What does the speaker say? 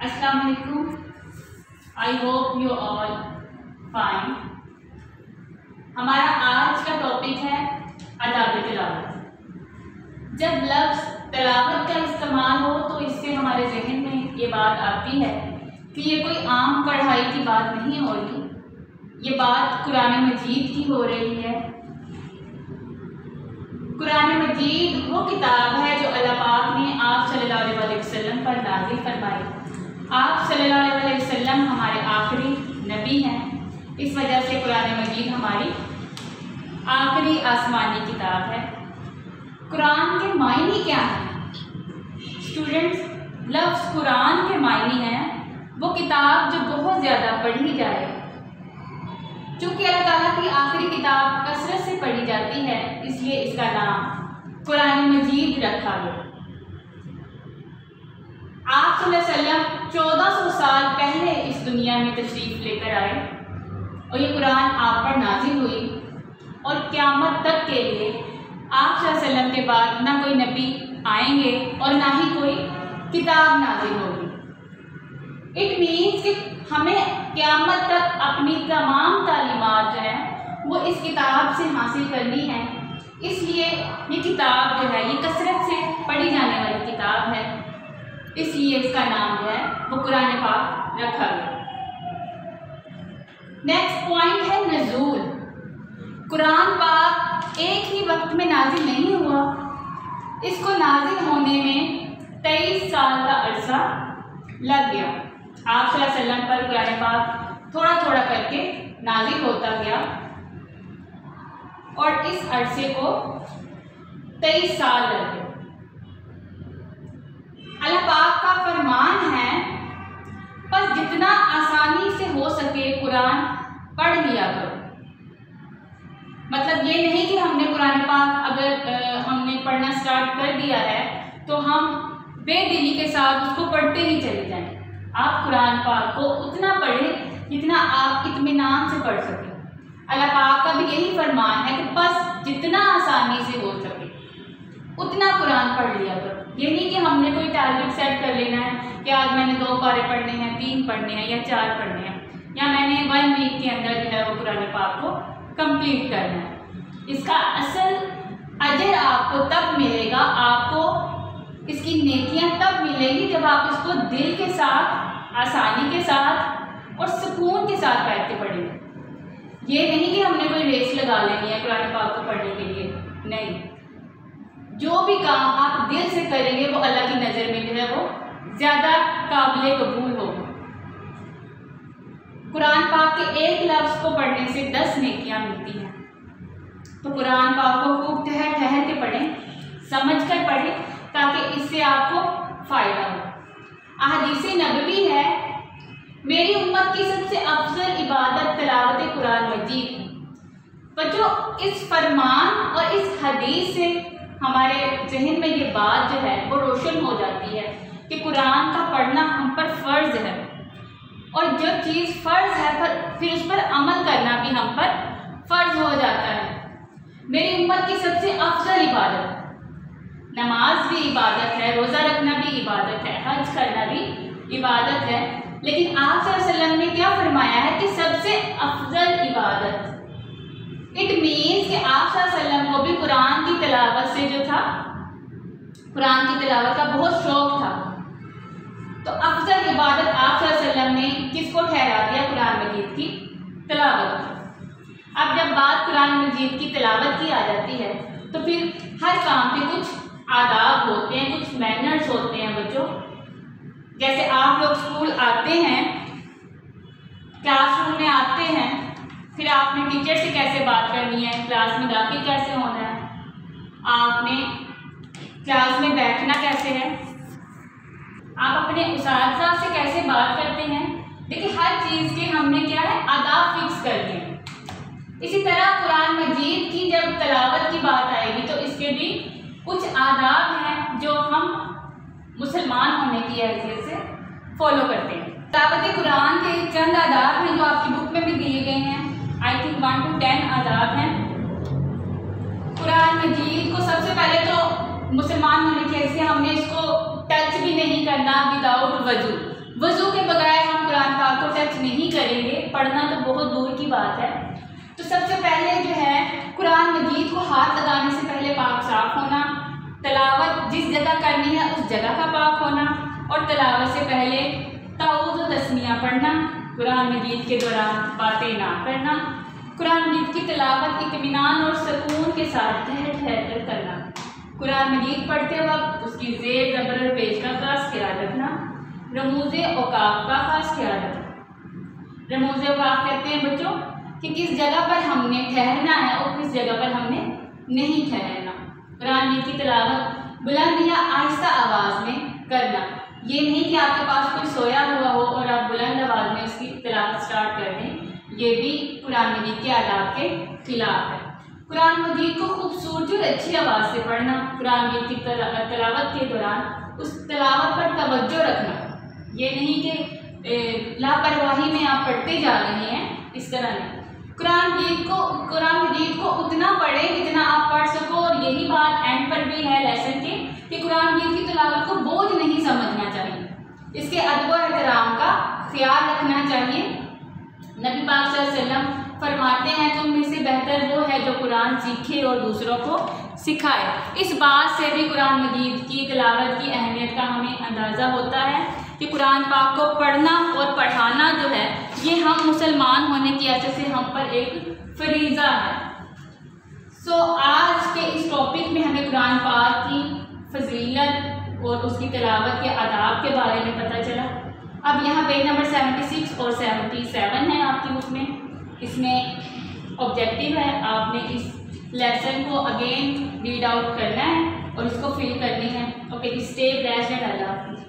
अस्सलाम वालेकुम। I hope you all fine. हमारा आज का टॉपिक है आदाब तिलावत। जब लफ्ज़ तिलावत का इस्तेमाल हो तो इससे हमारे जहन में ये बात आती है कि ये कोई आम पढ़ाई की बात नहीं हो रही, ये बात कुरान मजीद की हो रही है। कुरान मजीद वो किताब है जो अल्लाह पाक ने आप सल्लल्लाहु अलैहि वसल्लम पर नाज़िल फरमाई। आप सल्लल्लाहु अलैहि वसल्लम हमारे आखिरी नबी हैं, इस वजह से कुरान मजीद हमारी आखिरी आसमानी किताब है। कुरान के मायने क्या हैं स्टूडेंट्स? लफ्ज़ कुरान के मायने हैं वो किताब जो बहुत ज़्यादा पढ़ी जाए। चूँकि अल्लाह ताला की आखिरी किताब कसरत से पढ़ी जाती है, इसलिए इसका नाम कुरान मजीद रखा गया। आप सल्लल्लाहु अलैहि वसल्लम 1400 साल पहले इस दुनिया में तशरीफ़ लेकर आए और ये कुरान आप पर नाजिल हुई और क़यामत तक के लिए आप सल्लल्लाहु अलैहि वसल्लम के बाद ना कोई नबी आएंगे और ना ही कोई किताब नाजिल होगी। इट मीन्स कि हमें क़यामत तक अपनी तमाम तालीमात जो हैं वो इस किताब से हासिल करनी है। इसलिए ये किताब जो है ये कसरत से पढ़ी जाने वाली किताब है, इसलिए इसका नाम जो है वो कुरान पाक रखा गया। नेक्स्ट पॉइंट है नज़ूल। कुरान पाक एक ही वक्त में नाजिल नहीं हुआ, इसको नाजिल होने में 23 साल का अरसा लग गया। आप सल्लल्लाहु अलैहि वसल्लम पर कुरान पाक थोड़ा थोड़ा करके नाजिल होता गया और इस अरसे को 23 साल लग गए। अल्लाह पाक का फरमान है बस जितना आसानी से हो सके कुरान पढ़ लिया करो। मतलब ये नहीं कि हमने कुरान पाक अगर हमने पढ़ना स्टार्ट कर दिया है तो हम बेदिली के साथ उसको पढ़ते ही चले जाएं। आप कुरान पाक को उतना पढ़ें जितना आप इत्मीनान से पढ़ सकें। अल्लाह पाक का भी यही फरमान है कि बस जितना आसानी से हो सके उतना कुरान पढ़ लिया करो। ये नहीं कि हमने कोई टारगेट सेट कर लेना है कि आज मैंने 2 पारे पढ़ने हैं, 3 पढ़ने हैं या 4 पढ़ने हैं, या मैंने 1 वीक के अंदर जो है वो कुरान पाक को कंप्लीट करना है। इसका असल अजर आपको तब मिलेगा, आपको इसकी नेकियां तब मिलेगी जब आप इसको दिल के साथ, आसानी के साथ और सुकून के साथ बैठ के पढ़ेंगे। ये नहीं कि हमने कोई रेस लगा लेनी है कुरान पाक को पढ़ने के लिए, नहीं। जो भी काम आप दिल से करेंगे वो अल्लाह की नज़र में जो है वो ज़्यादा काबिल कबूल होगा। कुरान पाक के एक लफ्ज़ को पढ़ने से 10 नेकियां मिलती हैं। तो कुरान पाक को खूब ठहर ठहर के पढ़ें, समझ कर पढ़ें, ताकि इससे आपको फ़ायदा हो। अहदीस नबवी है मेरी उम्मत की सबसे अफजल इबादत तिलावत कुरान मजीद है। बच्चों, इस फरमान और इस हदीस से हमारे जहन में ये बात जो है वो रोशन हो जाती है कि कुरान का पढ़ना हम पर फ़र्ज़ है, और जो चीज़ फ़र्ज़ है फिर उस पर अमल करना भी हम पर फ़र्ज़ हो जाता है। मेरी उम्मत की सबसे अफजल इबादत, नमाज भी इबादत है, रोज़ा रखना भी इबादत है, हज करना भी इबादत है, लेकिन आप सल्लल्लाहु अलैहि वसल्लम ने क्या फरमाया है कि सबसे अफजल इबादत। इट मीन्स कि आप सल्लल्लाहु अलैहि वसल्लम को भी कुरान की तिलावत से जो था, कुरान की तिलावत का बहुत शौक़ था। तो अफजल इबादत आप सल्लल्लाहु अलैहि वसल्लम ने किसको ठहरा दिया? कुरान मजीद की तिलावत। अब जब बात कुरान मजीद की तिलावत की आ जाती है तो फिर हर काम के कुछ आदाब होते हैं, कुछ मैनर्स होते हैं बच्चों। जैसे आप लोग स्कूल आते हैं, क्लासरूम में आते हैं, फिर आपने टीचर से कैसे बात करनी है, क्लास में दाखिल कैसे होना है, आपने क्लास में बैठना कैसे है, आप अपने उस्ताद से कैसे बात करते हैं। देखिए, हर चीज़ के हमने क्या है आदाब फिक्स कर दिए। इसी तरह कुरान मजीद की जब तिलावत की बात आएगी तो इसके भी कुछ आदाब हैं जो हम मुसलमान होने की हैसियत से फॉलो करते हैं। तिलावत कुरान के चंद आदाब हैं जो आपकी बुक में भी दिए गए हैं। आई थिंक 1 to 10 आदाब हैं। कुरान मजीद को सबसे पहले तो मुसलमान होने की हैसियत हमने इसको टच भी नहीं करना विदाउट वजू। वजू के बगैर हम कुरान पाक को टच नहीं करेंगे, पढ़ना तो बहुत दूर की बात है। तो सबसे पहले जो है कुरान मजीद को हाथ लगाने से पहले पाक साफ होना, तलावत जिस जगह करनी है उस जगह का पाक होना, और तलावत से पहले ताऊज़ व तस्मीया पढ़ना, कुरान मजीद के दौरान बातें ना करना, कुरान मजीद की तलावत इत्मीनान और सुकून के साथ ठहर ठहर कर करना, कुरान मजीद पढ़ते वक्त उसकी ज़ेर ज़बर और पेश का खास ख्याल रखना, रमूज़े औकाफ का खास ख्याल रखना। रमूज़े औकाफ कहते हैं बच्चों कि किस जगह पर हमने ठहरना है और किस जगह पर हमने नहीं ठहरना। कुरान मजीद की तलावत बुलंद या आहिस्ता आवाज़ में करना, ये नहीं कि आपके पास कोई सोया हुआ हो और आप बुलंद आवाज़ में उसकी तिलावत स्टार्ट कर दें, ये भी कुरान मजीद के आदाब के खिलाफ है। कुरान मजीद को खूबसूरती और अच्छी आवाज़ से पढ़ना, कुरान मजीद की तिलावत के दौरान उस तिलावत पर तवज्जो रखना, ये नहीं कि लापरवाही में आप पढ़ते जा रहे हैं, इस तरह नहीं। कुरान मजीद को उतना पढ़ें जितना आप पढ़ सको, और यही बात एंड पर भी है लेसन के कि कुरान मजीद की तिलावत को बोझ नहीं समझना चाहिए, इसके अदब और एहतराम का ख्याल रखना चाहिए। नबी पाक सल्लल्लाहु अलैहि वसल्लम फरमाते हैं तुम में से बेहतर वो है जो कुरान सीखे और दूसरों को सिखाए। इस बात से भी कुरान मजीद की तिलावत की अहमियत का हमें अंदाज़ा होता है कि कुरान पाक को पढ़ना और पढ़ाना जो है ये हम मुसलमान होने की वजह से हम पर एक फरीज़ा है। आज के इस टॉपिक में हमें कुरान पाक की फजीलत और उसकी तिलावत के आदाब के बारे में पता चला। अब यहाँ पेज नंबर 76 और 77 है आपकी बुक में, इसमें ऑब्जेक्टिव है, आपने इस लेसन को अगेन रीड आउट करना है और इसको फिल करनी है। ओके, स्टे ब्लेस्ड एंड अल्लाह हाफिज़।